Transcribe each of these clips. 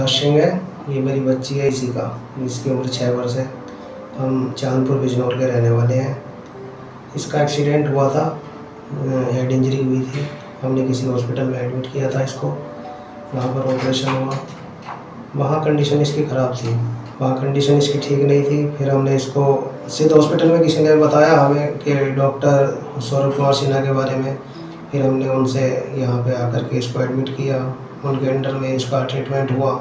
कैलाश सिंह है, ये मेरी बच्ची है इसी का, इसकी उम्र 6 वर्ष है। हम चांदपुर बिजनौर के रहने वाले हैं। इसका एक्सीडेंट हुआ था, हेड इंजरी हुई थी। हमने किसी हॉस्पिटल में एडमिट किया था इसको, वहाँ पर ऑपरेशन हुआ। वहाँ कंडीशन इसकी ख़राब थी, वहाँ कंडीशन इसकी ठीक नहीं थी। फिर हमने इसको सिद्ध हॉस्पिटल में किसी ने बताया हमें कि डॉक्टर सौरभ कुमार सिन्हा के बारे में। फिर हमने उनसे यहाँ पे आकर के इसको एडमिट किया, उनके अंडर में इसका ट्रीटमेंट हुआ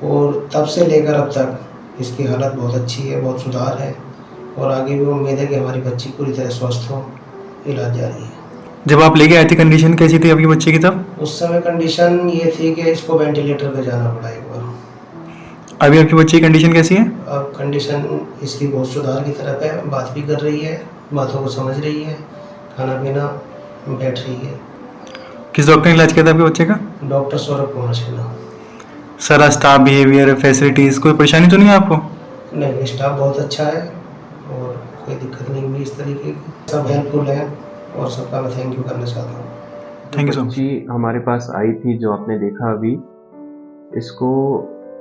और तब से लेकर अब तक इसकी हालत बहुत अच्छी है, बहुत सुधार है और आगे भी उम्मीद है कि हमारी बच्ची पूरी तरह स्वस्थ हो। इलाज जारी है। जब आप लेके आए थे कंडीशन कैसी थी आपकी बच्चे की तब? उस समय कंडीशन ये थी कि इसको वेंटिलेटर पे जाना पड़ा एक बार। अभी आपकी बच्चे की कंडीशन कैसी है? अब कंडीशन इसकी बहुत सुधार की तरफ है, बात भी कर रही है, बातों को समझ रही है, खाना पीना बैठ रही है। किस डॉक्टर ने इलाज किया था आपके बच्चे का? डॉक्टर सौरभ कुमार सिन्हा। सारा स्टाफ, बिहेवियर, फैसिलिटीज़, कोई परेशानी तो नहीं है आपको? नहीं, स्टाफ बहुत अच्छा है और कोई दिक्कत नहीं हुई इस तरीके की। सब हेल्पफुल हैं और सबका मैं थैंक यू करना चाहता हूँ। Thank you so much. बच्ची हमारे पास आई थी जो आपने देखा अभी, इसको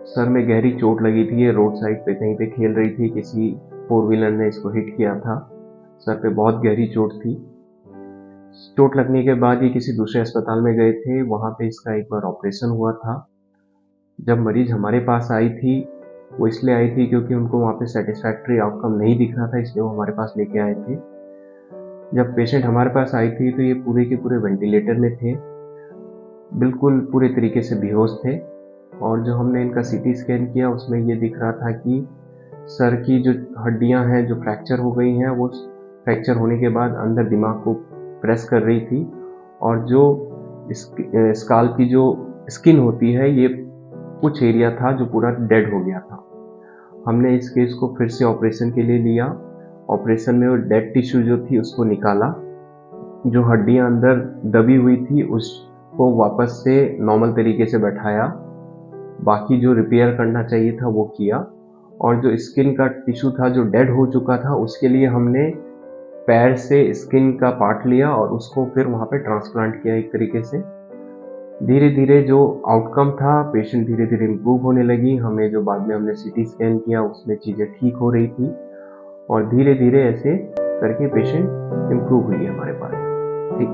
सर में गहरी चोट लगी थी। ये रोड साइड पे कहीं पे खेल रही थी, किसी 4 व्हीलर ने इसको हिट किया था। सर पे बहुत गहरी चोट थी। चोट लगने के बाद ये किसी दूसरे अस्पताल में गए थे, वहाँ पे इसका एक बार ऑपरेशन हुआ था। जब मरीज हमारे पास आई थी, वो इसलिए आई थी क्योंकि उनको वहाँ पे सेटिस्फैक्ट्री आउटकम नहीं दिख रहा था, इसलिए वो हमारे पास लेके आए थे। जब पेशेंट हमारे पास आई थी तो ये पूरे के पूरे वेंटिलेटर में थे, बिल्कुल पूरे तरीके से बेहोश थे और जो हमने इनका सीटी स्कैन किया उसमें ये दिख रहा था कि सर की जो हड्डियां हैं जो फ्रैक्चर हो गई हैं, वो फ्रैक्चर होने के बाद अंदर दिमाग को प्रेस कर रही थी और जो स्काल्प की जो स्किन होती है, ये कुछ एरिया था जो पूरा डेड हो गया था। हमने इस केस को फिर से ऑपरेशन के लिए लिया। ऑपरेशन में वो डेड टिश्यू जो थी उसको निकाला, जो हड्डियां अंदर दबी हुई थी उसको वापस से नॉर्मल तरीके से बैठाया, बाकी जो रिपेयर करना चाहिए था वो किया और जो स्किन का टिश्यू था जो डेड हो चुका था उसके लिए हमने पैर से स्किन का पार्ट लिया और उसको फिर वहाँ पे ट्रांसप्लांट किया एक तरीके से। धीरे धीरे जो आउटकम था, पेशेंट धीरे धीरे इम्प्रूव होने लगी। हमें जो बाद में हमने सीटी स्कैन किया उसमें चीज़ें ठीक हो रही थी और धीरे धीरे ऐसे करके पेशेंट इम्प्रूव हुई है हमारे पास। ठीक।